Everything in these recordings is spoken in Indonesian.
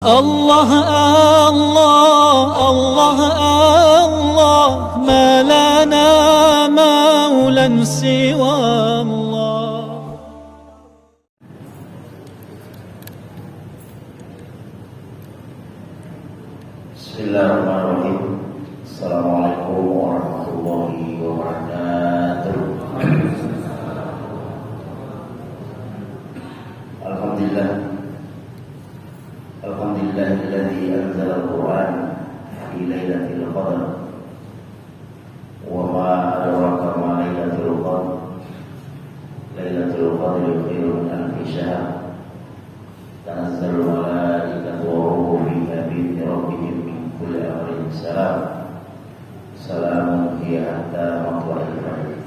الله الله الله الله ما لنا مولى سوى الله. بسم الله الرحمن الرحيم. السلام عليكم ورحمة الله وبركاته. Alhamdulillahilladzi anzala al-Qur'an fi lailatul qadar. Wa ma adraka ma lailatul qadar. Lailatul qadri khairun min alfi syahr. Tanazzalul malaikatu wa ruhu fiha bi rabbihim min kulli amrin salam. Salamun hiya hatta matla'il fajr.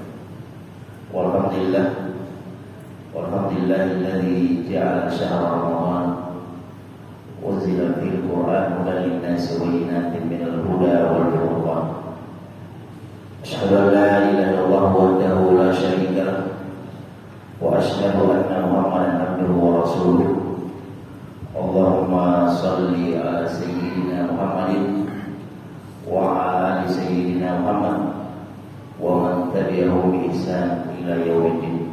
Walhamdulillahilladzi ja'ala syahra Ramadan unzila fil Qur'an hudan lin-nasi wa bayyinatin minal huda wal furqan. Asyhadu an la ilaha illallah wahdahu la syarika lah wa asyhadu anna Muhammadan abduhu wa rasuluh. Allahumma shalli ala sayyidina Muhammadin wa ala ali sayyidina Muhammad wa man tabi'ahu bi ihsan ila yaumiddin.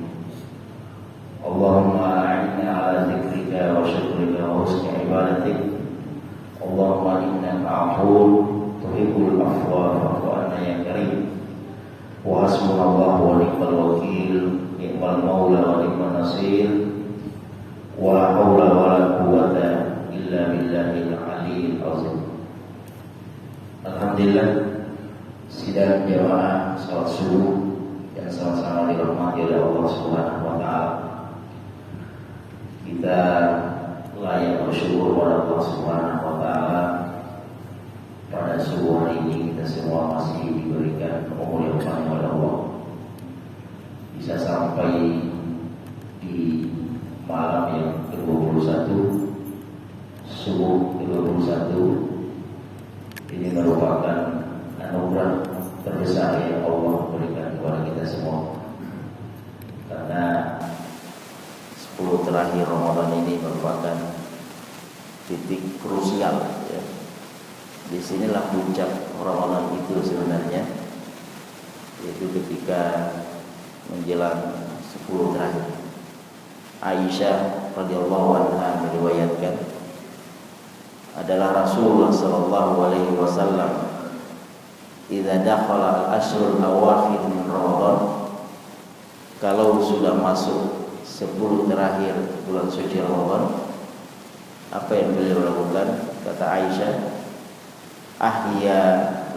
Allahumma a'inna ala dzikrika wa syukrika wa husni ibadatik. Allahumma innaka 'afuwwun tuhibbul 'afwa fa'fu 'anna ya karim. Wa hasbunallahu wa ni'mal wakeel, ni'mal maula wa ni'man nasir. Wa la haula wa la quwwata illa billahil 'aliyyil 'azim. Alhamdulillah, sidang jamaah salat subuh yang sama-sama dirahmati oleh Allah Subhanahu wa taala. Kita layak bersyukur pada Allah Subhanahu wa taala. Pada subuh hari ini kita semua masih diberikan umur yang panjang oleh Allah, bisa sampai di malam yang ke-21, subuh ke-21. Ini merupakan anugerah terbesar yang Allah berikan kepada kita semua, karena 10 terakhir Ramadan ini merupakan titik krusial, ya. Disinilah puncak Ramadan itu sebenarnya, yaitu ketika menjelang 10 terakhir. Aisyah radhiyallahu anha meriwayatkan, adalah Rasulullah sallallahu alaihi wasallam idza dakhala al-ashrul awakhir min Ramadan, kalau sudah masuk 10 terakhir bulan suci Ramadan, apa yang beliau lakukan? Kata Aisyah, ahya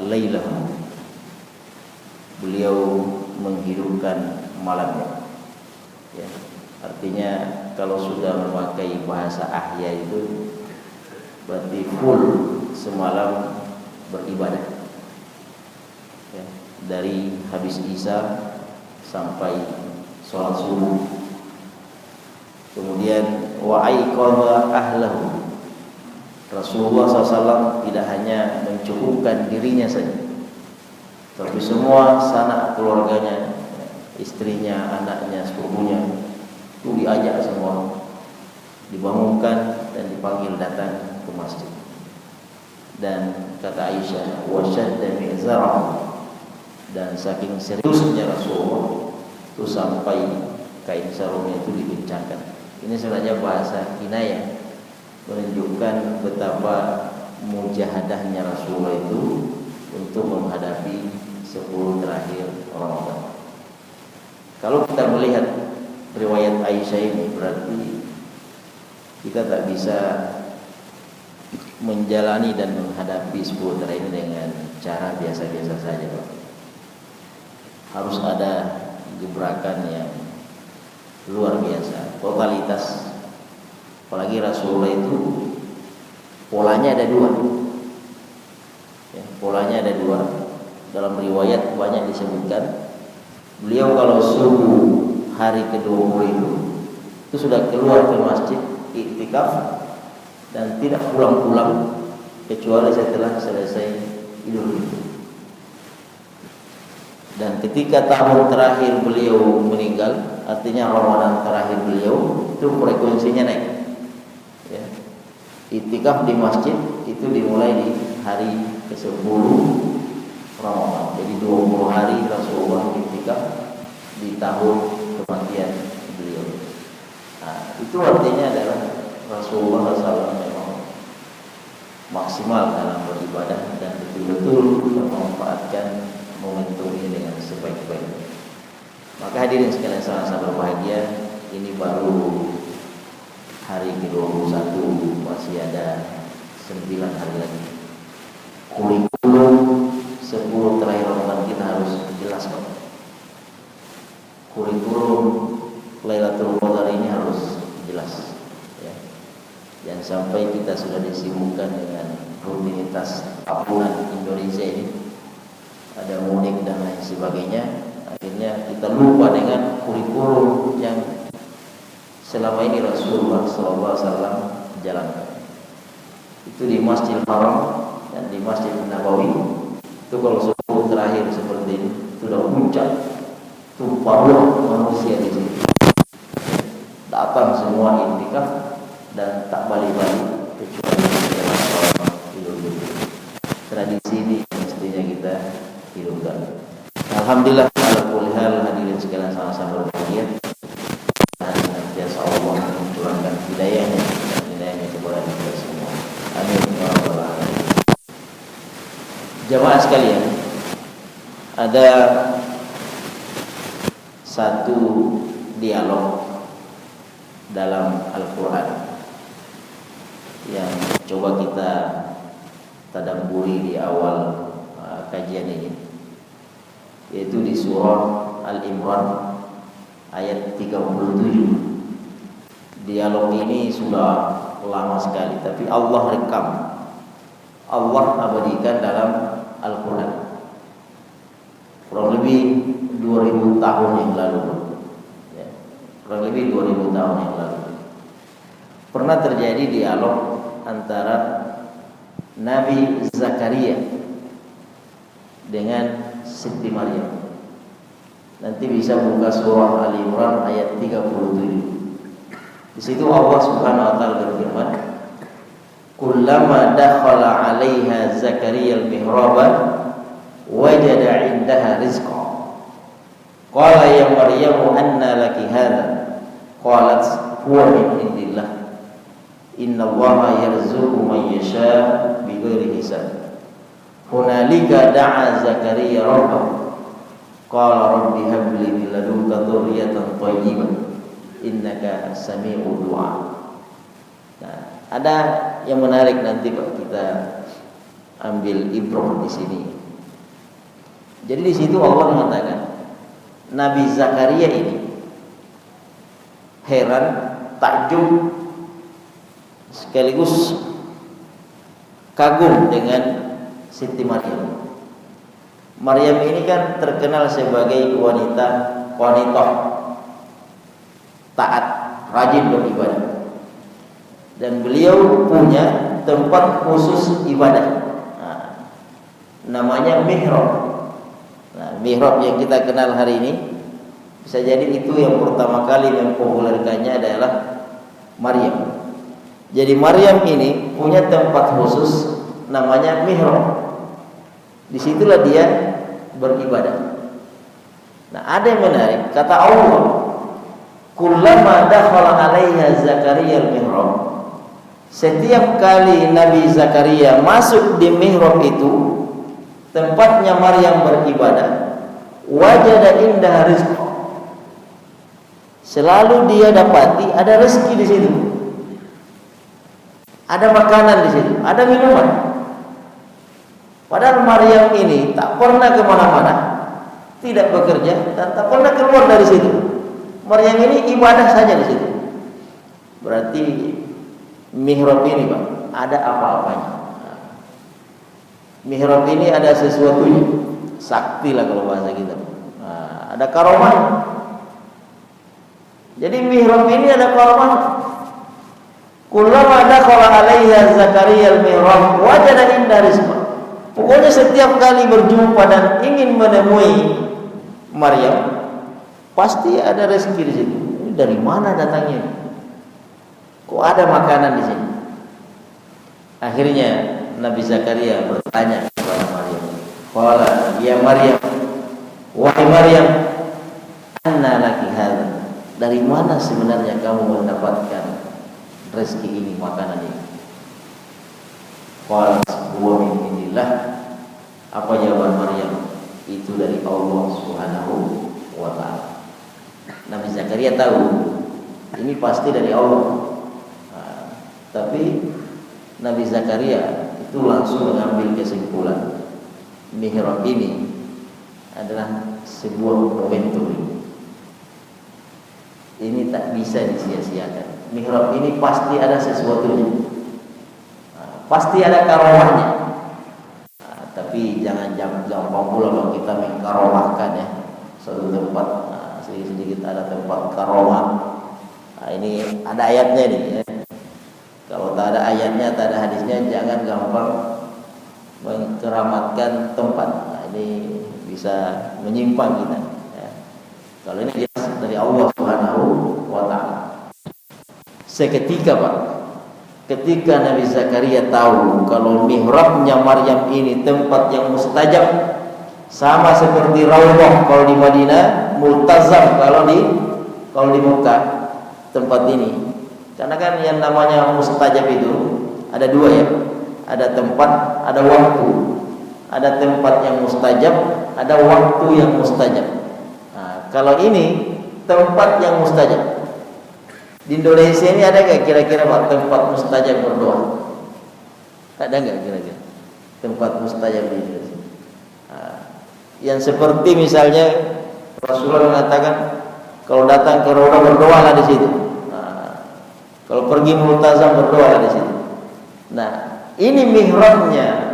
lailahu, beliau menghidupkan malamnya, ya. Artinya kalau sudah memakai bahasa ahya itu berarti full semalam beribadah, ya. Dari habis isya sampai sholat subuh. Kemudian wa aiqadha ahlahu, Rasulullah SAW tidak hanya mencukupkan dirinya saja, tapi semua sanak keluarganya, istrinya, anaknya, sepupunya itu diajak semua, dibangunkan dan dipanggil datang ke masjid. Dan kata Aisyah, wa shadda mi'zarahu, dan saking seriusnya Rasulullah itu sampai kain sarungnya itu dikencangkan. Ini sebenarnya bahasa kinayah, menunjukkan betapa mujahadahnya Rasulullah itu untuk menghadapi 10 terakhir Ramadan. Kalau kita melihat riwayat Aisyah ini, berarti kita tak bisa menjalani dan menghadapi 10 terakhir ini dengan cara biasa-biasa saja, Pak. Harus ada gebrakan yang luar biasa, totalitas. Apalagi Rasulullah itu polanya ada dua, ya, polanya ada dua. Dalam riwayat banyak disebutkan, beliau kalau subuh hari ke-20 itu sudah keluar ke masjid iktikaf dan tidak pulang-pulang kecuali setelah selesai Idul Fitri. Dan ketika tahun terakhir beliau meninggal, artinya Ramadan terakhir beliau, itu frekuensinya naik, ya. Iktikaf di masjid itu dimulai di hari ke-10 Ramadan. Jadi 20 hari Rasulullah iktikaf di tahun kematian beliau. Nah, itu artinya adalah Rasulullah SAW memang maksimal dalam beribadah dan betul-betul memanfaatkan momentum ini dengan sebaik-baiknya. Maka hadirin sekalian sama-sama berbahagia, ini baru hari ke-21, masih ada 9 hari lagi. Kurikulum 10 terakhir Ramadan kita harus jelas, Pak. Kurikulum Lailatul Qadar ini harus jelas, ya. Jangan sampai kita sudah disibukkan dengan rutinitas tahunan Indonesia ini, ada mudik dan lain sebagainya, akhirnya kita lupa dengan kurikulum yang selama ini Rasulullah SAW jalankan. Itu di Masjidil Haram dan di Masjid Nabawi. Itu kalau 10 terakhir seperti ini sudah puncak, tumpah manusia di sini. Datang semua iktikaf dan tak balik-balik kecuali dalam Idul Fitri. Tradisi ini mestinya kita hidupkan. Alhamdulillah, ala kulli hal, hadirin sekalian sama-sama berbahagia. Allah mencurahkan hidayahnya dan hidayahnya kepada kita semua. Amin ya rabbal alamin. Jamaah sekalian, ada satu dialog dalam Al-Quran yang coba kita tadabburi di awal kajian ini, yaitu di surah Al-Imran ayat 37. Dialog ini sudah lama sekali, tapi Allah rekam, Allah abadikan dalam Al-Quran. Kurang lebih 2000 tahun yang lalu, ya, kurang lebih 2000 tahun yang lalu pernah terjadi dialog antara Nabi Zakaria dengan Siti Maryam. Nanti bisa buka surah Al-Imran ayat 37. Di situ Allah Subhanahu wa taala berfirman, "Kullama dakhala 'alaiha Zakaria al-mihraba wajada 'indaha rizqa. Qala ya Maryam anna laki hadha? Qalat huwa min indillah. Inna Allaha yarzuqu man yasha' bighairi hisab." Hunalika da'a Zakaria rabbahu. Qala rabbi hab li min ladunka dzurriyyatan thayyibah. Innaka sami'ud du'a. Nah, ada yang menarik nanti Pak, kita ambil ibrah di sini. Jadi di situ Allah mengatakan Nabi Zakaria ini heran, takjub, sekaligus kagum dengan Siti Maryam. Maryam ini kan terkenal sebagai wanita taat, rajin beribadah, dan beliau punya tempat khusus ibadah, namanya mihrab. Nah, mihrab yang kita kenal hari ini bisa jadi itu yang pertama kali mempopulerkannya adalah Maryam. Jadi Maryam ini punya tempat khusus namanya mihrab. Disitulah dia beribadah. Nah, ada yang menarik, kata Allah, kullama dakhala 'alaiha Zakaria al-mihrab. Setiap kali Nabi Zakaria masuk di mihrab itu, tempatnya Maryam beribadah, wajada indah rizqa. Selalu dia dapati ada rezeki di situ. Ada makanan di situ, ada minuman. Padahal Maryam ini tak pernah kemana-mana, tidak bekerja dan tak pernah keluar dari situ. Maryam ini ibadah saja di situ. Berarti mihrab ini Pak, ada apa-apanya. Mihrab ini ada sesuatunya, sakti lah kalau bahasa kita. Nah, ada karomah. Jadi mihrab ini ada karomah. Kullama dakhala 'alaiha Zakaria al-mihrab wajada inda rizqa. Pokoknya setiap kali berjumpa dan ingin menemui Maryam, pasti ada rezeki di situ. Ini dari mana datangnya? Kok ada makanan di sini? Akhirnya Nabi Zakaria bertanya kepada Maryam, qala ya Maryam, wahai Maryam, anna laki hadza, dari mana sebenarnya kamu mendapatkan rezeki ini, makanan ini? Qala huwa min indillah. Apa jawaban Maryam? Itu dari Allah Subhanahu wa taala. Nabi Zakaria tahu ini pasti dari Allah. Nah, tapi Nabi Zakaria itu langsung mengambil kesimpulan, mihrab ini adalah sebuah momentum. Ini tak bisa disia-siakan. Mihrab ini pasti ada sesuatunya, pasti ada karomahnya. Tapi jangan gampang pula kalau kita mengkaromahkan ya suatu tempat. Sedikit ada tempat karomah. Ini ada ayatnya nih ya. Kalau tak ada ayatnya, tak ada hadisnya, jangan gampang mengkeramatkan tempat. Ini bisa menyimpang kita ya. Kalau ini jelas dari Allah Subhanahu wa taala. Seketika Pak, ketika Nabi Zakaria tahu kalau mihrabnya Maryam ini tempat yang mustajab, sama seperti Raudhah kalau di Madinah, Multazam kalau di Mekah, tempat ini. Karena kan yang namanya mustajab itu ada dua ya, ada tempat, ada waktu. Ada tempat yang mustajab, ada waktu yang mustajab. Nah, kalau ini tempat yang mustajab. Di Indonesia ini ada nggak kira-kira Pak tempat mustajab berdoa? Ada nggak kira-kira tempat mustajab di Indonesia? Nah, yang seperti misalnya Rasulullah mengatakan kalau datang ke Raudhah berdoalah di situ. Nah, kalau pergi Multazam berdoalah di situ. Nah, ini mihrabnya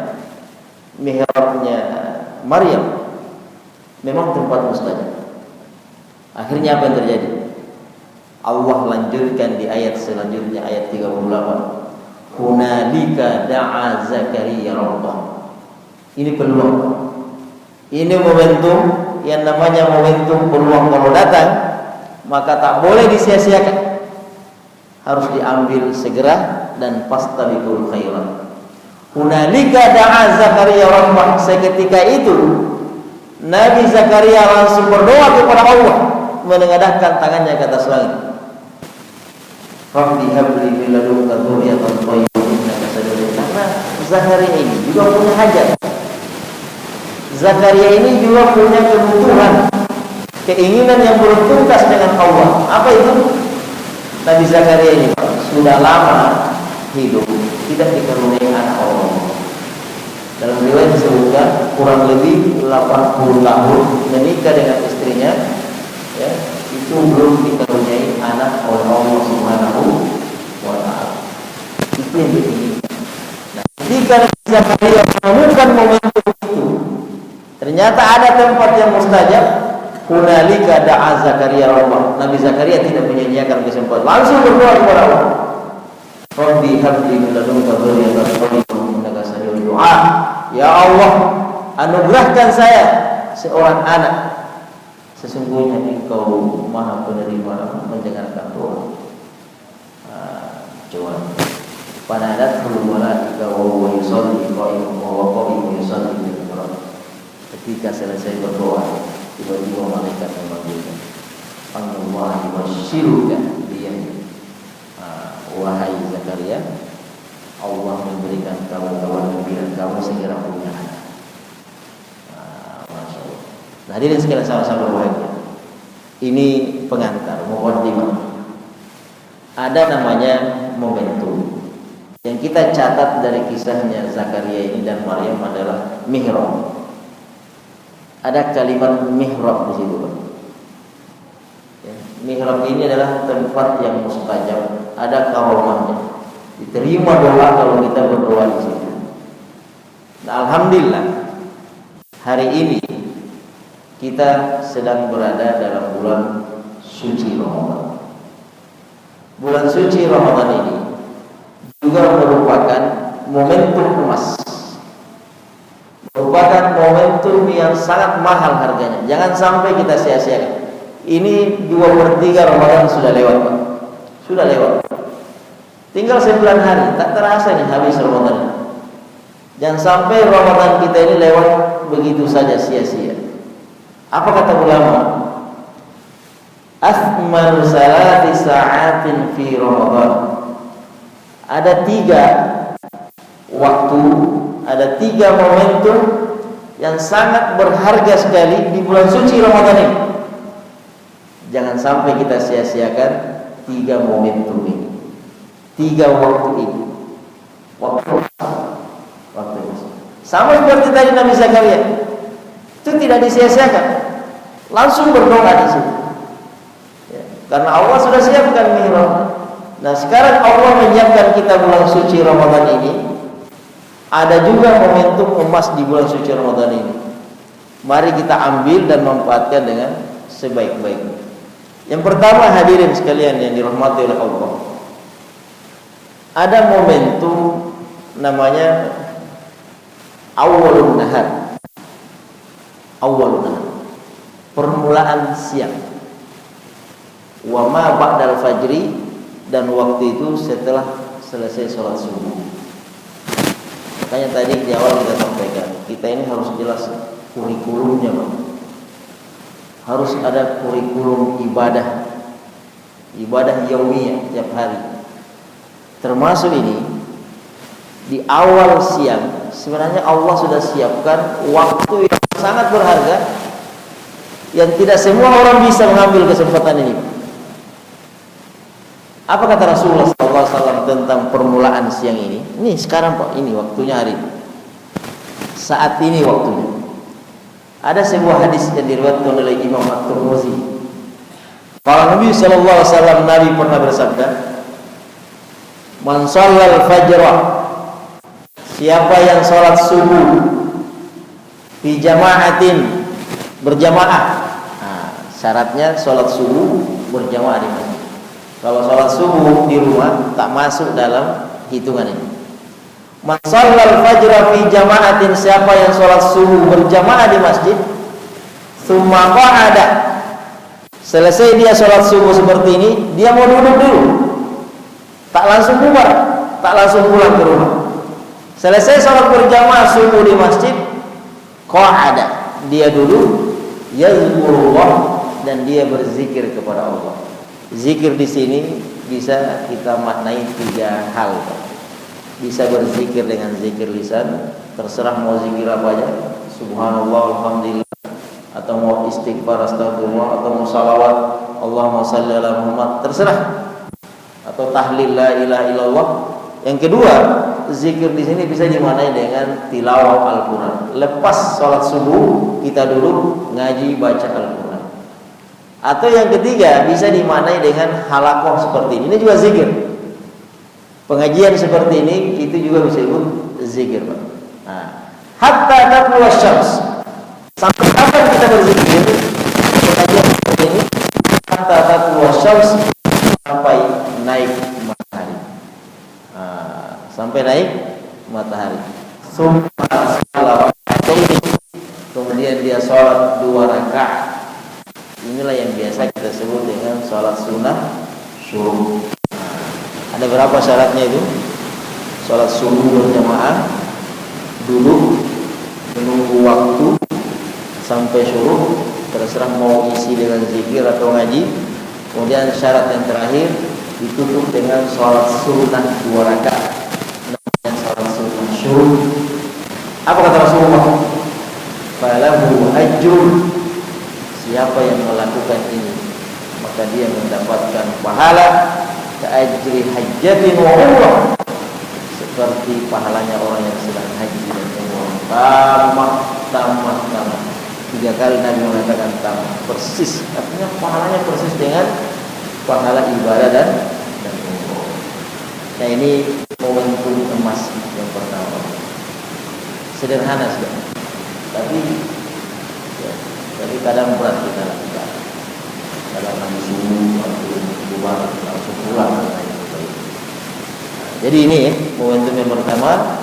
Maryam memang tempat mustajab. Akhirnya apa yang terjadi? Allah lanjutkan di ayat selanjutnya, ayat 38. Hunalika da'a Zakaria rabbah. Ini peluang. Ini momentum, yang namanya momentum peluang kalau datang, maka tak boleh disia-siakan. Harus diambil segera dan fastabiqul khairat. Hunalika da'a Zakaria rabbah. Seketika itu Nabi Zakaria langsung berdoa kepada Allah, menengadahkan tangannya ke atas langit. Rabbi habli min ladunka dzurriyyatan thayyibah innaka samiul. Karena Zakaria ini juga punya hajat. Zakaria ini juga punya kebutuhan, keinginan yang belum tuntas dengan Allah. Apa itu? Nabi Zakaria ini sudah lama hidup, tidak dikaruniai anak Allah. Dalam riwayat disebutkan kurang lebih 80 tahun menikah dengan istrinya, ya, itu belum dikaruniai anak oleh Allah Subhanahu wa taala. Itu yang diinginkan. Nah, ketika Zakaria menemukan momentum itu, ternyata ada tempat yang mustajab. Hunalika da'a Zakaria rabbah. Nabi Zakaria tidak menyia-nyiakan kesempatan, langsung berdoa kepada Allah. Rabbi habli min ladunka dzurriyyatan thayyibah innaka samiul du'a. Ya Allah, anugerahkan saya seorang anak. Sesungguhnya Engkau Maha penerima mendengarkan doa. Coba. Fanadatul malaika wa huwa yusalli qa'iman wa qa'imun yusalli bil mihrab. Ketika selesai berdoa, tiba-tiba malaikat memanggilnya. Allah yubasyshiruka dia. Wahai Zakaria, Allah memberikan kamu kabar gembira, kamu segera punya anak. Masya Allah. Nah, hadirin sekalian sama-sama berbahagia. Ini pengantar, muqaddimah. Ada namanya momentum. Yang kita catat dari kisahnya Zakaria ini dan Maryam adalah mihrab. Ada kalimat mihrab di situ. Ya, mihrab ini adalah tempat yang mustajab. Ada karomahnya, diterima doa kalau kita berdoa di situ. Nah, alhamdulillah hari ini kita sedang berada dalam bulan suci Ramadan. Bulan suci Ramadan ini juga merupakan momentum emas, merupakan momentum yang sangat mahal harganya. Jangan sampai kita sia-siakan. Ini 2/3 Ramadan sudah lewat, Pak. Sudah lewat. Tinggal 9 hari, tak terasa nih habis Ramadan. Jangan sampai Ramadan kita ini lewat begitu saja sia-sia. Apa kata ulama? Asmal salati sa'atin fi Ramadan. Ada 3 waktu, ada 3 momentum yang sangat berharga sekali di bulan suci Ramadan ini. Jangan sampai kita sia-siakan 3 momentum ini. 3 waktu ini. Waktu ini. Sama seperti tadi Nabi Zakaria. Itu tidak disia-siakan. Langsung berdoa di situ. Ya, karena Allah sudah siapkan mihrab. Nah, sekarang Allah menyiapkan kita bulan suci Ramadan ini. Ada juga momentum emas di bulan suci Ramadan ini. Mari kita ambil dan manfaatkan dengan sebaik-baiknya. Yang pertama, hadirin sekalian yang dirahmati oleh Allah, ada momentum namanya awalun nahar. Awalun nahar, permulaan siang. Wa ma ba'dal fajri, dan waktu itu setelah selesai sholat subuh. Makanya tadi di awal kita sampaikan, kita ini harus jelas kurikulumnya, Pak. Harus ada kurikulum ibadah yaumiyah tiap hari. Termasuk ini di awal siang, sebenarnya Allah sudah siapkan waktu yang sangat berharga yang tidak semua orang bisa mengambil kesempatan ini. Apa kata Rasulullah SAW tentang permulaan siang ini? Ini sekarang Pak, ini waktunya hari ini. Saat ini waktunya. Ada sebuah hadis yang diriwayatkan oleh Imam At-Tirmidzi. Kalau Nabi SAW, Nabi pernah bersabda, "Man shallal fajra," siapa yang sholat subuh fi jama'atin, berjamaah. Nah, syaratnya sholat subuh berjamaah di masjid. Kalau sholat subuh di rumah tak masuk dalam hitungan ini. Man shallal fajra fi jama'atin, siapa yang sholat subuh berjamaah di masjid, tsumma qa'ada, selesai dia sholat subuh seperti ini, dia mau duduk dulu, tak langsung bubar, tak langsung pulang ke rumah. Selesai sholat berjamaah subuh di masjid, qa'ada, dia duduk, yazkurullah, dan dia berzikir kepada Allah. Zikir di sini bisa kita maknai 3 hal. Bisa berzikir dengan zikir lisan, terserah mau zikir apa aja, subhanallah, alhamdulillah, atau mau istighfar, astagfirullah, atau mau salawat, Allahumma shalli ala Muhammad, terserah, atau tahlil la ilaha illallah. Yang kedua, zikir di sini bisa dimaknai dengan tilawah Al-Quran. Lepas sholat subuh kita duduk ngaji baca Al-Quran. Atau yang ketiga bisa dimaknai dengan halakoh seperti ini. Ini juga zikir. Pengajian seperti ini itu juga bisa ikut zikir, Pak. Nah, hatta tatlu asy-syams. Sampai kapan kita berzikir? Pengajian seperti ini hatta tatlu asy-syams, sampai naik matahari. Sampai naik matahari. Kemudian dia sholat 2 rakaat. Inilah yang biasa kita sebut dengan sholat sunnah syuruk. Ada berapa syaratnya itu? Sholat subuh berjamaah, duduk, menunggu waktu sampai syuruk, terserah mau isi dengan zikir atau ngaji. Kemudian syarat yang terakhir ditutup dengan sholat sunnah 2 rakaat, namanya sholat sunnah syuruk. Apa kata Rasulullah? Falahu ajrun, siapa yang melakukan ini maka dia mendapatkan pahala ka'ajri hajjatin wa umrah, seperti pahalanya orang yang sedang haji dan umrah. Tamat 3 kali Nabi mengatakan tamat, persis, artinya pahalanya persis dengan pahala ibadah dan umrah. Nah, ini momentum emas yang pertama. Sederhana sekali, tapi kadang berat kita lakukan. Kadang kami subuh waktu bubar langsung pulang. Jadi ini momentum yang pertama.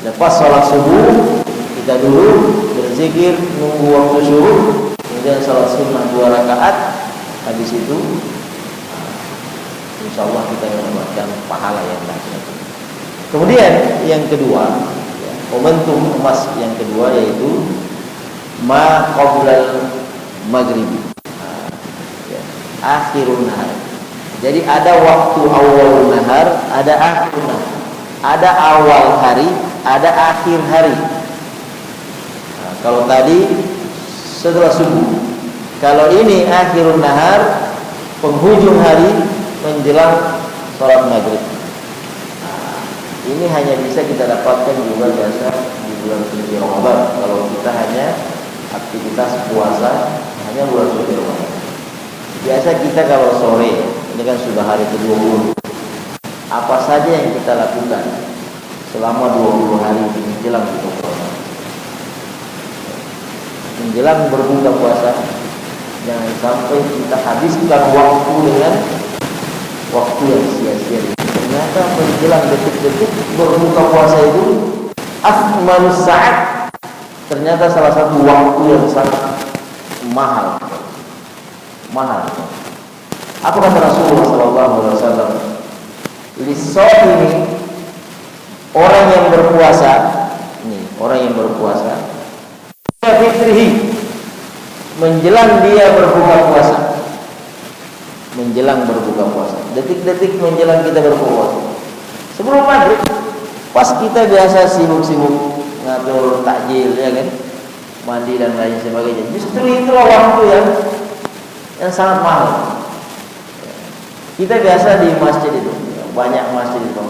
Lepas sholat subuh kita dulu berzikir, nunggu waktu syuruk, kemudian sholat sunnah 2 rakaat. Habis itu insya Allah kita mendapatkan pahala yang dahsyat. Kemudian yang kedua, ya, momentum emas yang kedua yaitu ma qoblal maghrib, ya, akhirun nahar. Jadi ada waktu awal nahar, ada akhir nahar, ada awal hari, ada akhir hari. Nah, kalau tadi setelah subuh, kalau ini akhirun nahar, penghujung hari menjelang sholat maghrib. Nah, ini hanya bisa kita dapatkan juga biasa di bulan suci Ramadan. Kalau kita hanya aktivitas puasa hanya bulan suci Ramadan. Biasa kita kalau sore, ini kan sudah hari ke-20, apa saja yang kita lakukan selama 20 hari menjelang buka puasa? Menjelang berbuka puasa, jangan sampai kita habiskan waktu dengan waktu yang sia-sia. Ternyata menjelang detik-detik berbuka puasa itu afdalus saat, ternyata salah satu waktu yang sangat mahal. Apa kata Rasulullah SAW? Lissaimi, orang yang berpuasa, orang yang berpuasa, fitrihi, menjelang dia berbuka puasa, menjelang berbuka puasa, detik-detik menjelang kita berbuka puasa. Sebelum maghrib, pas kita biasa sibuk-sibuk ngatur takjil, ya kan, mandi dan lain sebagainya. Justru itulah waktu yang sangat mahal. Kita biasa di masjid itu, banyak masjid itu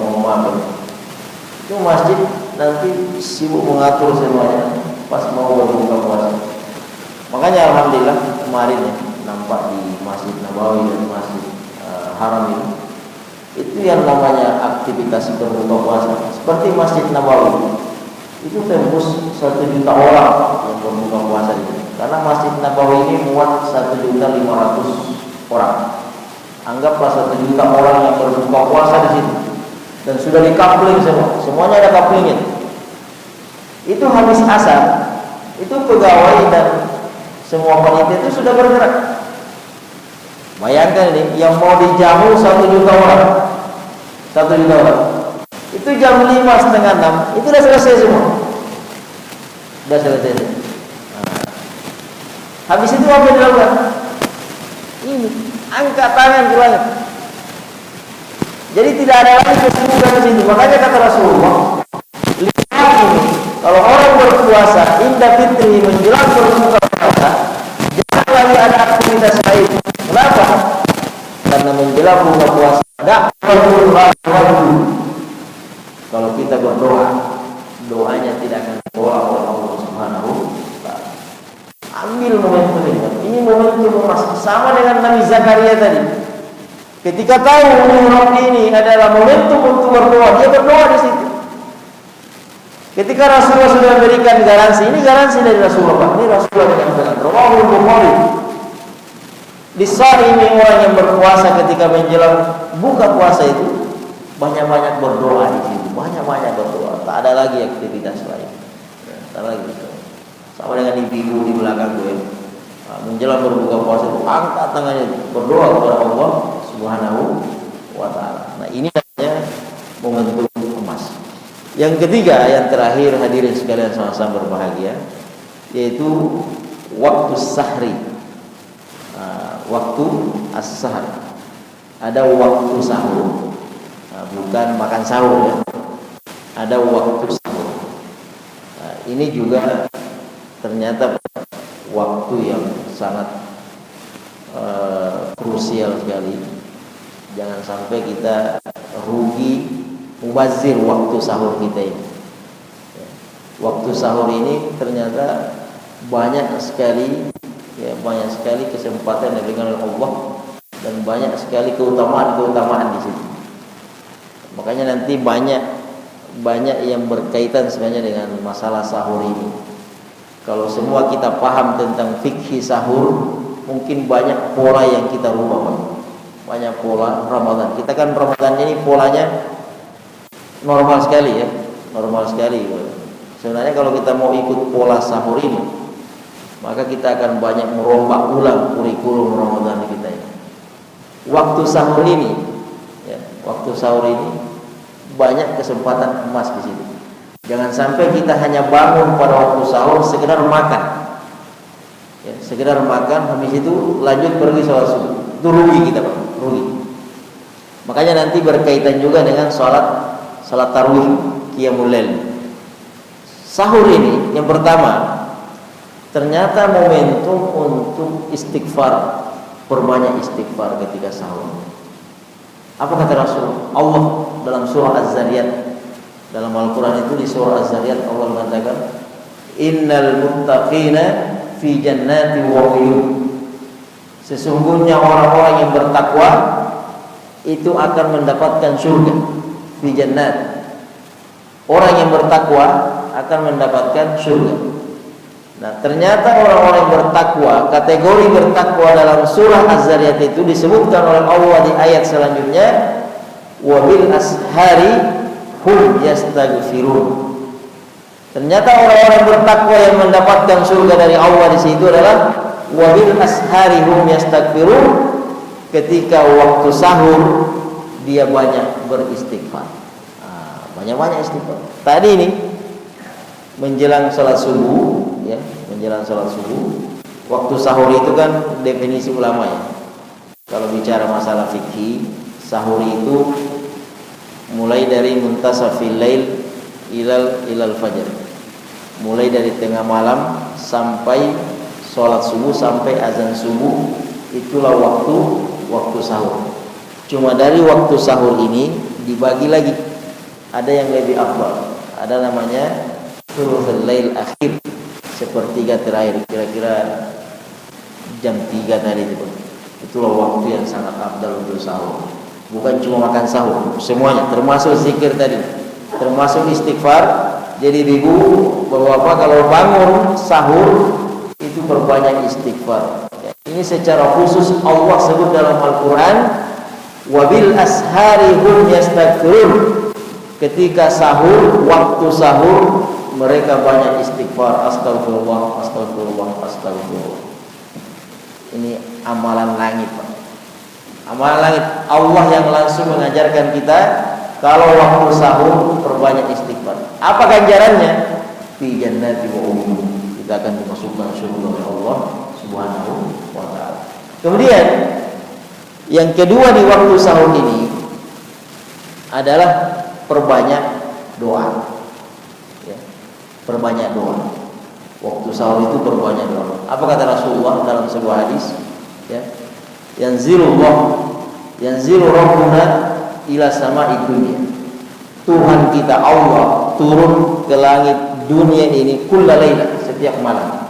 itu masjid nanti sibuk mengatur semuanya pas mau berbuka puasa. Makanya alhamdulillah kemarin ya, nampak di Masjid Nabawi dan Masjid Haram itu yang namanya aktivitas berbuka puasa. Seperti Masjid Nabawi itu tembus 1 juta orang yang berbuka puasa di sini. Karena Masjid Nabawi ini muat 1.500.000 orang. Anggaplah 1 juta orang yang berbuka puasa di sini. Dan sudah dikapling semua. Semuanya ada kaplingnya. Itu habis asar, itu pegawai dan semua panitia itu sudah bergerak. Bayangkan ini, yang mau dijamu 1 juta orang, 1 juta orang. Itu jam 5, setengah 6, itu sudah selesai semua. Sudah selesai. Nah, habis itu apa yang dilakukan? Ini, angkat tangan ke langit. Jadi tidak ada lagi kesibukan di situ. Makanya kata Rasulullah, kalau orang berpuasa, indah fitri menjelang berbuka puasa, jangan lagi ada aktivitas lain. Kenapa? Karena menjelang buka puasa, kalau kita berdoa, doanya tidak akan ditolak oleh Allah Subhanahu wa Ta'ala. Ambil momentum ini. Ini momentum emas. Sama dengan Nabi Zakaria tadi. Ketika tahu ini adalah momentum untuk berdoa, dia berdoa di situ. Ketika Rasulullah sudah memberikan garansi, ini garansi dari Rasulullah. Ini Rasulullah yang bilang, Rawahul Bukhari. Disaimi orang yang berpuasa ketika menjelang buka puasa itu banyak-banyak berdoa di situ, banyak-banyak berdoa. Tak ada lagi aktivitas lain. Ya, tak lagi. Sama dengan ibu-ibu di belakang gue. Nah, menjelang berbuka puasa itu angkat tangannya berdoa kepada Allah Subhanahu wa Ta'ala. Nah, ini namanya momentum emas. Yang ketiga, yang terakhir, hadirin sekalian sama-sama berbahagia, yaitu waktu sahri. Waktu as-sahar. Ada waktu sahur. Bukan makan sahur ya. Ada waktu sahur. Ini juga ternyata waktu yang sangat krusial sekali. Jangan sampai kita rugi mubazir waktu sahur kita ini. Waktu sahur ini ternyata banyak sekali kesempatan yang diberikan oleh Allah dan banyak sekali keutamaan di situ. Makanya nanti banyak yang berkaitan sebenarnya dengan masalah sahur ini. Kalau semua kita paham tentang fikih sahur, mungkin banyak pola yang kita rubah. Banyak pola Ramadan. Kita kan Ramadan ini polanya normal sekali ya, normal sekali. Sebenarnya kalau kita mau ikut pola sahur ini, maka kita akan banyak merombak ulang kurikulum Ramadan kita ini. Waktu sahur ini waktu sahur ini banyak kesempatan emas di situ. Jangan sampai kita hanya bangun pada waktu sahur sekedar makan, ya, sekedar makan, habis itu lanjut pergi sholat subuh. Itu rugi kita, Pak, rugi. Makanya nanti berkaitan juga dengan salat tarawih, qiyamul lail. Sahur ini yang pertama, ternyata momentum untuk istighfar, perbanyak istighfar ketika sahur. Apa kata Rasul Allah dalam surah Az-Zariyat? Dalam Al-Quran itu di surah Az-Zariyat Allah mengatakan, innal muttaqina fi jannati wa uyun. Sesungguhnya orang-orang yang bertakwa itu akan mendapatkan surga. Fi jannat. Orang yang bertakwa akan mendapatkan surga. Nah, ternyata orang-orang yang bertakwa, kategori bertakwa dalam surah Az-Zariyat itu disebutkan oleh Allah di ayat selanjutnya, wabil ashari hum yastaghfirun. Ternyata orang-orang bertakwa yang mendapatkan surga dari Allah di situ adalah wabil ashari hum yastaghfirun. Ketika waktu sahur dia banyak beristighfar. Banyak-banyak istighfar. Tadi ini menjelang salat subuh, ya, menjelang salat subuh. Waktu sahur itu kan definisi ulama, ya. Kalau bicara masalah fikih, sahur itu mulai dari muntasafil lail ilal fajr. Mulai dari tengah malam sampai sholat subuh, sampai azan subuh, itulah waktu sahur. Cuma dari waktu sahur ini dibagi lagi. Ada yang lebih afdal. Ada namanya thuluthul lail akhir, sepertiga terakhir, kira-kira jam 3 tadi itu. Itulah waktu yang sangat afdal untuk sahur. Bukan cuma makan sahur, semuanya termasuk zikir tadi, termasuk istighfar. Jadi ibu bapak kalau bangun sahur itu perbanyak istighfar. Ini secara khusus Allah sebut dalam Al-Quran, wabil ashari hum yastaghfirun. Ketika sahur, waktu sahur mereka banyak istighfar, astagfirullah, astagfirullah, astagfirullah. Ini amalan langit, Pak. Amalan langit, Allah yang langsung mengajarkan kita kalau waktu sahur perbanyak istighfar. Apa ganjarannya? Fi jannati wa uyun. Kita akan dimasukkan surga oleh Allah Subhanahu wa ta'ala. Kemudian yang kedua di waktu sahur ini adalah perbanyak doa, ya, perbanyak doa. Waktu sahur itu perbanyak doa. Apa kata Rasulullah dalam sebuah hadis? Ya, yanzilu Rabbuna ila sama'i dunya. Tuhan kita Allah turun ke langit dunia ini kulla laila, setiap malam.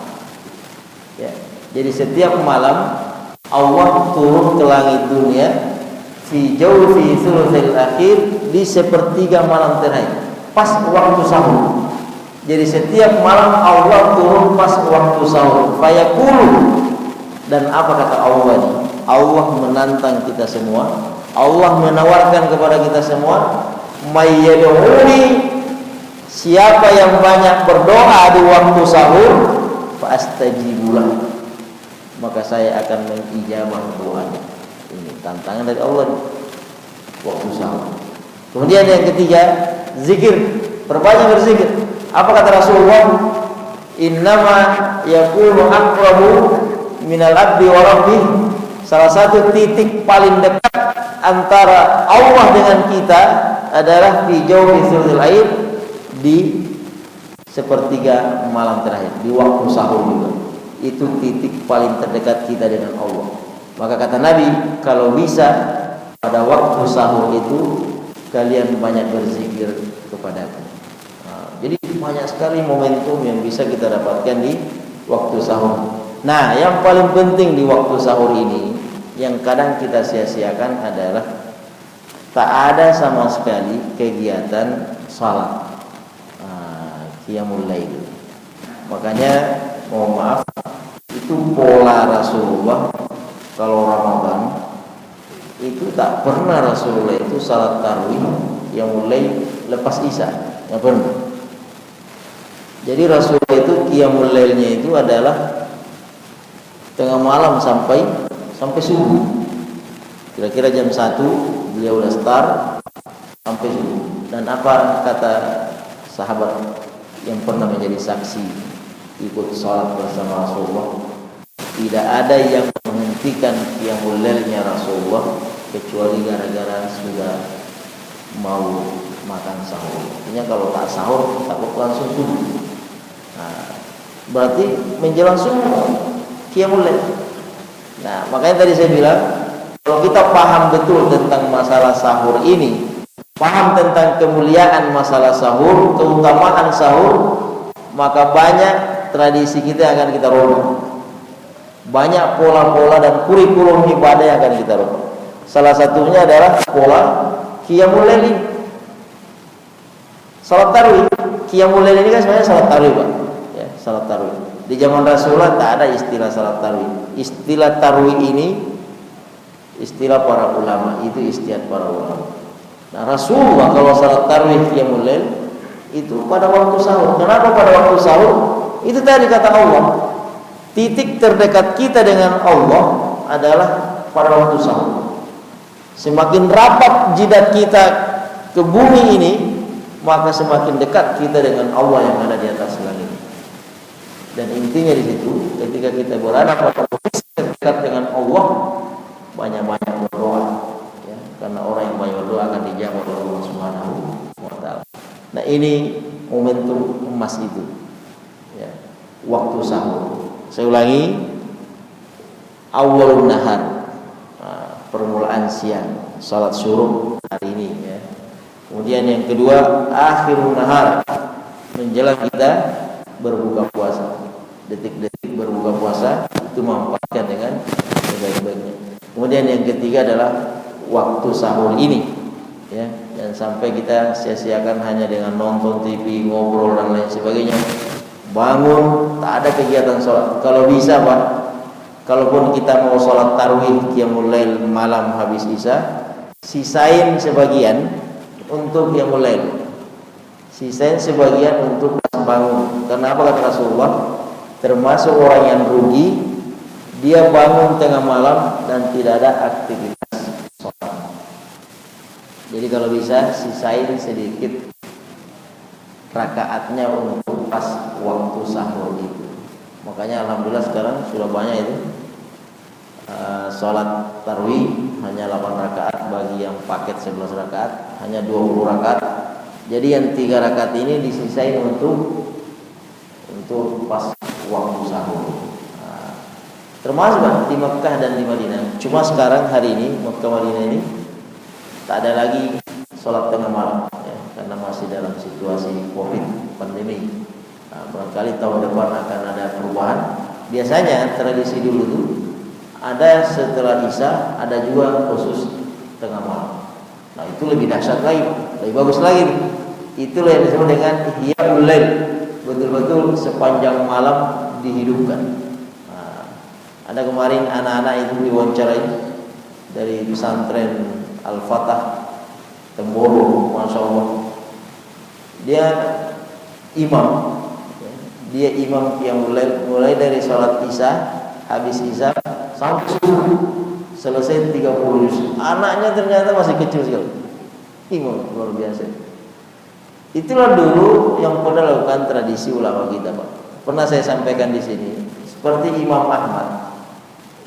Ya, jadi setiap malam Allah turun ke langit dunia fi jawfi thuluthil akhir, di sepertiga malam terakhir, pas waktu sahur. Jadi setiap malam Allah turun pas waktu sahur. Fayaqulu, dan apa kata Allah ini? Allah menantang kita semua. Allah menawarkan kepada kita semua, mayyad'uni, siapa yang banyak berdoa di waktu sahur, fa'astajibulah, maka saya akan mengijabah doanya. Ini tantangan dari Allah nih, waktu sahur. Kemudian yang ketiga, zikir, perbanyak berzikir. Apa kata Rasulullah? Innama yakunu aqrabu minal abdi wa rabbih. Salah satu titik paling dekat antara Allah dengan kita adalah fi jawfi thuluthil aid, di sepertiga malam terakhir, di waktu sahur juga. Itu titik paling terdekat kita dengan Allah. Maka kata Nabi, kalau bisa pada waktu sahur itu kalian banyak berzikir kepadaku. Jadi banyak sekali momentum yang bisa kita dapatkan di waktu sahur. Nah, yang paling penting di waktu sahur ini, yang kadang kita sia-siakan adalah tak ada sama sekali kegiatan salat, qiyamul lail. Makanya mohon maaf, itu pola Rasulullah. Kalau Ramadan itu tak pernah Rasulullah itu salat tarawih yang mulai lepas isya, nggak pernah. Jadi Rasulullah itu qiyamul lailnya itu adalah tengah malam sampai subuh. Kira-kira jam 1, beliau udah start sampai subuh. Dan apa kata sahabat yang pernah menjadi saksi ikut sholat bersama Rasulullah, tidak ada yang menghentikan qiyamul lailnya Rasulullah kecuali gara-gara sudah mau makan sahur. Artinya kalau tak sahur takut langsung subuh. Nah, berarti menjelang subuh qiyamul lail. Nah, makanya tadi saya bilang, kalau kita paham betul tentang masalah sahur ini, paham tentang kemuliaan masalah sahur, keutamaan sahur, maka banyak tradisi kita akan kita rubah. Banyak pola-pola dan kurikulum ibadah yang akan kita rubah. Salah satunya adalah pola qiyamul lail. Salat tarawih, qiyamul lail ini kan sebenarnya salat tarawih, Pak. Ya, salat tarawih. Di zaman Rasulullah tak ada istilah salat tarawih. Istilah tarawih ini istilah para ulama, itu istiadat para ulama. Nah, Rasulullah kalau salat tarawih qiyamul lail itu pada waktu sahur. Kenapa pada waktu sahur? Itu tadi kata Allah, titik terdekat kita dengan Allah adalah pada waktu sahur. Semakin rapat jidat kita ke bumi ini, maka semakin dekat kita dengan Allah yang ada di atas langit. Dan intinya di situ, ketika kita berada pada posisi dekat dengan Allah, banyak-banyak berdoa, ya, karena orang yang banyak berdoa akan dijawab oleh Allah Subhanahu wa Ta'ala. Nah, ini momentum emas itu, ya, waktu sahur. Saya ulangi, awalun nahar, permulaan siang, salat syuruk hari ini, ya. Kemudian yang kedua, akhirun nahar, menjelang kita berbuka puasa. Detik-detik berbuka puasa itu memanfaatkan dengan sebaik-baiknya. Kemudian yang ketiga adalah waktu sahur ini, ya, dan sampai kita sia-siakan hanya dengan nonton TV, ngobrol dan lain sebagainya. Bangun, tak ada kegiatan sholat. Kalau bisa, Pak, kalaupun kita mau sholat tarawih qiyamul lail malam habis isya, sisain sebagian untuk qiyamul lail, sisain sebagian untuk bangun. Karena apa kata Rasulullah? Termasuk orang yang rugi, dia bangun tengah malam dan tidak ada aktivitas sholat. Jadi kalau bisa sisain sedikit rakaatnya untuk pas waktu sahur itu. Makanya alhamdulillah sekarang sudah banyak itu sholat tarawih hanya 8 rakaat, bagi yang paket 11 rakaat hanya 20 rakaat. Jadi yang 3 rakaat ini disisain untuk pas waktu sahur. Termasuk di Mekah dan di Madinah. Cuma sekarang hari ini Mekah Madinah ini tak ada lagi sholat tengah malam, ya, karena masih dalam situasi COVID pandemi. Barangkali tahun depan akan ada perubahan. Biasanya tradisi dulu itu ada setelah isya, ada juga khusus tengah malam. Nah, itu lebih dahsyat lagi, lebih bagus lagi. Itulah yang disebut dengan ihya'ul lail. Betul-betul sepanjang malam dihidupkan. Ada kemarin anak-anak itu diwawancarai dari pesantren Al-Fatah Temboro, Masya Allah. Dia imam yang mulai dari sholat isya, habis isya sampai subuh, selesai 30 juz. Anaknya ternyata masih kecil sekali. Imam luar biasa. Itulah dulu yang pernah lakukan tradisi ulama kita, Pak. Pernah saya sampaikan di sini. Seperti Imam Ahmad.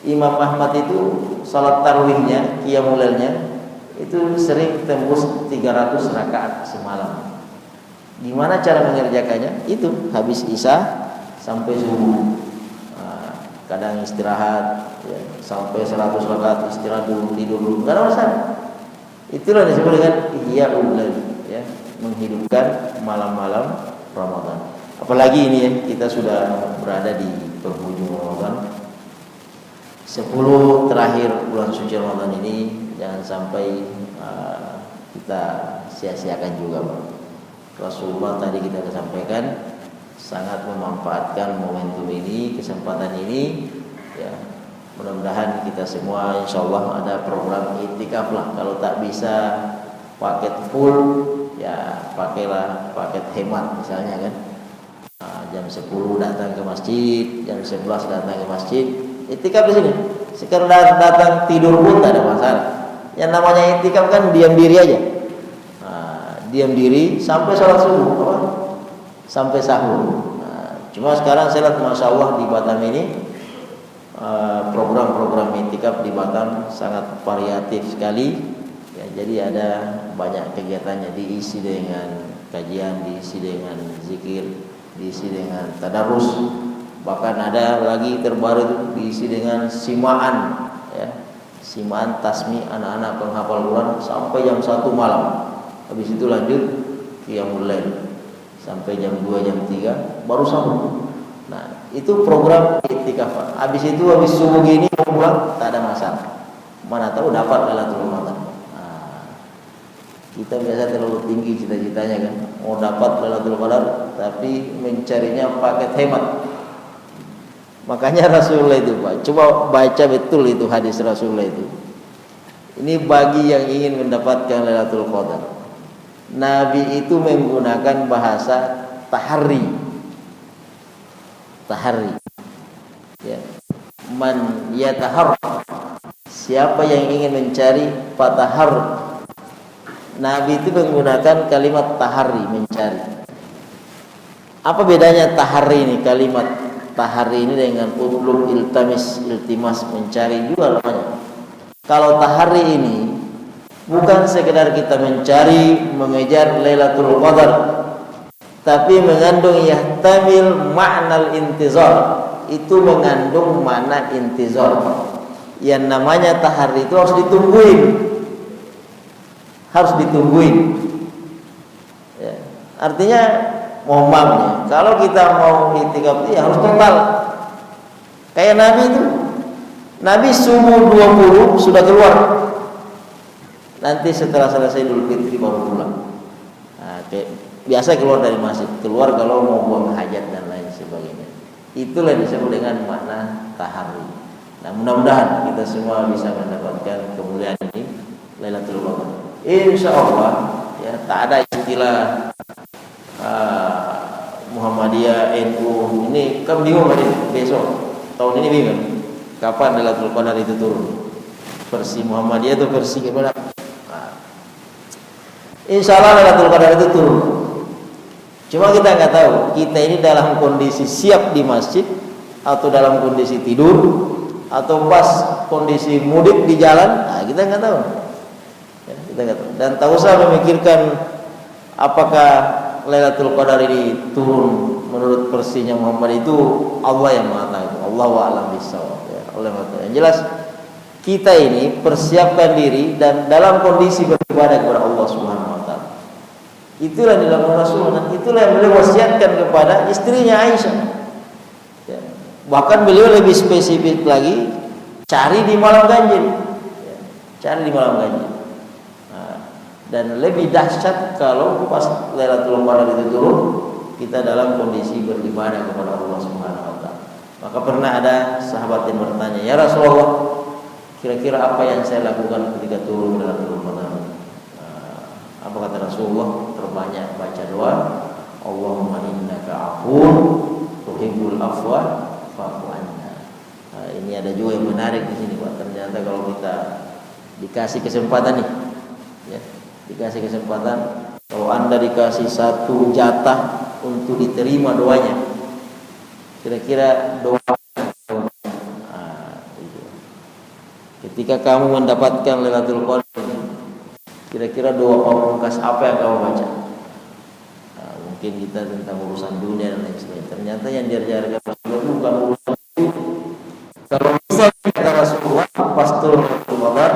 Imam Ahmad itu salat tarawihnya, qiyamul lailnya itu sering tembus 300 rakaat semalam. Gimana cara mengerjakannya? Itu habis isya sampai subuh. Kadang istirahat, ya, sampai 100 rakaat istirahat dulu, tidur dulu, enggak ada masalah. Itulah disebut dengan ihya'ul lail, ya, menghidupkan malam-malam Ramadan. Apalagi ini, ya, kita sudah berada di penghujung Ramadan. 10 terakhir bulan suci Ramadan ini jangan sampai kita sia-siakan juga, Pak. Rasulullah tadi kita sampaikan sangat memanfaatkan momentum ini, kesempatan ini, ya. Mudah-mudahan kita semua insyaallah ada program iktikaf lah. Kalau tak bisa paket full, ya pakailah paket hemat misalnya, kan. Jam 10 datang ke masjid, jam 11 datang ke masjid. Iktikaf di sini. Sekarang datang tidur pun tak ada masalah. Yang namanya i'tikaf kan diam diri aja. Diam diri sampai sholat subuh, apa? Sampai sahur. Cuma sekarang saya lihat Masya Allah di Batam ini program-program i'tikaf di Batam sangat variatif sekali. Ya, jadi ada banyak kegiatannya, diisi dengan kajian, diisi dengan zikir, diisi dengan tadarus, bahkan ada lagi terbaru diisi dengan simaan, ya, simaan tasmi anak-anak penghafal Quran sampai jam 1 malam. Habis itu lanjut qiyamul lail sampai jam 2 jam 3 baru sahur. Nah, itu program i'tikaf. Habis itu habis subuh gini mau pulang tak ada masalah. Mana tahu dapat Lailatul Qadar. Kita biasa terlalu tinggi cita-citanya kan, mau dapat Lailatul Qadar tapi mencarinya paket hemat. Makanya Rasulullah itu, Pak, coba baca betul itu hadis Rasulullah itu. Ini bagi yang ingin mendapatkan Lailatul Qadar. Nabi itu menggunakan bahasa tahari. Tahari. Ya. Man yatahar. Siapa yang ingin mencari fatahar. Nabi itu menggunakan kalimat tahari, mencari. Apa bedanya tahari ini, kalimat tahari ini dengan utlub, iltamis, iltimas, mencari juga namanya. Kalau tahari ini bukan sekedar kita mencari, mengejar Lailatul Qadar, tapi mengandung yahtamil ma'nal intizar. Itu mengandung makna intizar. Yang namanya tahari itu harus ditungguin. Harus ditungguin, ya. Artinya mohon maafnya, kalau kita mau i'tikaf ya harus total. Kayak Nabi itu, Nabi subuh 20 sudah keluar. Nanti setelah selesai Idul Fitri baru pulang. Nah, biasa keluar dari masjid, keluar kalau mau buang hajat dan lain sebagainya. Itulah yang disebut dengan makna tahari. Nah, mudah-mudahan kita semua bisa mendapatkan kemuliaan ini, Lailatul Qadar. Insya Allah, ya, tak ada istilah Muhammadiyah, NU. Ini kan bingung besok tahun ini bingung kapan Lailatul Qadar itu turun. Versi Muhammadiyah itu versi gimana? Insya Allah Lailatul Qadar itu turun. Cuma kita nggak tahu kita ini dalam kondisi siap di masjid atau dalam kondisi tidur atau pas kondisi mudik di jalan. Nah, kita nggak tahu. Dan tak usah memikirkan apakah Lailatul Qadar ini turun menurut versinya Muhammad, itu Allah yang mengatakan. Allahu a'lam bishawab, ya, Allah mengatakan. Yang jelas kita ini persiapkan diri dan dalam kondisi beribadah kepada Allah Subhanahu wa taala. Itulah yang dilakukan Rasulullah, dan itulah yang beliau wasiatkan kepada istrinya Aisyah. Ya. Bahkan beliau lebih spesifik lagi, cari di malam ganjil. Ya. Cari di malam ganjil. Dan lebih dahsyat kalau pas Lailatul Qadar itu turun, kita dalam kondisi beribadah kepada Allah Subhanahu wa taala. Maka pernah ada sahabat yang bertanya, "Ya Rasulullah, kira-kira apa yang saya lakukan ketika turun Lailatul Qadar?" Apa kata Rasulullah? Terbanyak baca doa, Allahumma innaka afuwwun tuhibbul afwa fa'fu anna. Ini ada juga yang menarik di sini, Pak. Ternyata kalau kita dikasih kesempatan nih, ya, dikasih kesempatan, kalau Anda dikasih satu jatah untuk diterima doanya, kira-kira doa itu. Ketika kamu mendapatkan Lailatul Qadar, kira-kira doa pamungkas apa yang kamu baca? Mungkin kita tentang urusan dunia dan lain sebagainya. Ternyata yang diajarkan Rasulullah bukan urusan dunia. Kalau bisa kata Rasulullah pas turun Lailatul Qadar,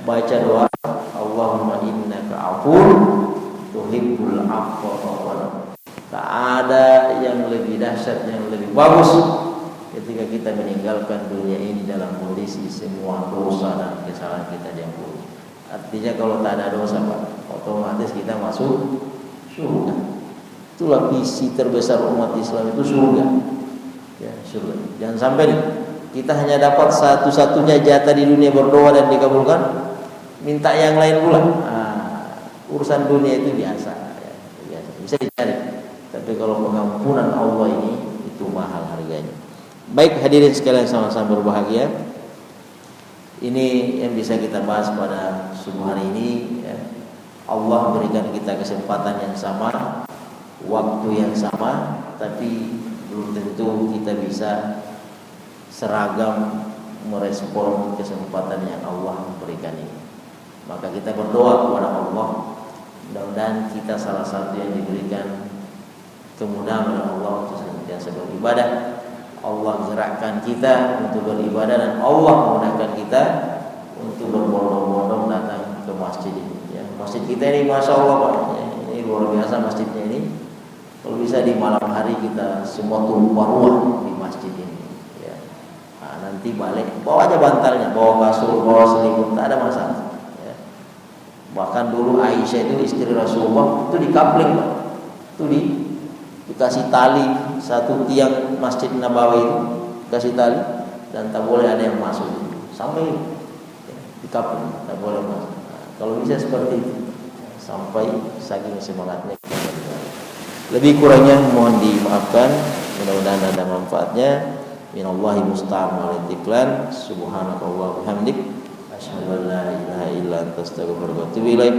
baca doa Allahumma innaka afuwwun tuhibbul afwa fa'fu anna. Tak ada yang lebih dahsyat, yang lebih bagus ketika kita meninggalkan dunia ini dalam kondisi semua dosa dan kesalahan kita diampuni. Artinya kalau tak ada dosa, Pak, otomatis kita masuk surga. Itulah visi terbesar umat Islam, itu surga. Ya, surga. Jangan sampai kita hanya dapat satu-satunya jatah di dunia berdoa dan dikabulkan, minta yang lain pula. Urusan dunia itu biasa, ya, biasa. Bisa dicari. Tapi kalau pengampunan Allah ini itu mahal harganya. Baik hadirin sekalian, sama-sama berbahagia. Ini yang bisa kita bahas pada subuh hari ini ya. Allah berikan kita kesempatan yang sama, waktu yang sama, tapi belum tentu kita bisa seragam merespon kesempatan yang Allah berikan ini. Maka kita berdoa kepada Allah, mudah-mudahan kita salah satu yang diberikan kemudahan oleh Allah untuk senantiasa beribadah. Allah gerakkan kita untuk beribadah dan Allah memudahkan kita untuk berbondong-bondong datang ke masjid ini. Ya, masjid kita ini masya Allah Pak, ya, ini luar biasa masjidnya ini. Kalau bisa di malam hari kita semua tumpah ruah di masjid ini. Ya. Nah, nanti balik bawa aja bantalnya, bawa kasur, bawa selimut, tak ada masalah. Ya. Bahkan dulu Aisyah itu istri Rasulullah itu dikapling Pak, itu dikasih tali satu tiang Masjid Nabawi itu kasih tali dan tak boleh ada yang masuk sampai ya, dikapling, tak boleh masuk. Nah, kalau bisa seperti itu sampai saking semangatnya kita beribadah. Lebih kurangnya mohon dimaafkan, mudah-mudahan ada manfaatnya. Minallahi musta'an wal istiqlal. Subhanakallah bihamdik asyhadu an la ilaha illa anta astaghfiruka wa atubu ilaik.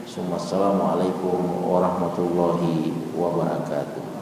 Assalamualaikum warahmatullahi wabarakatuh.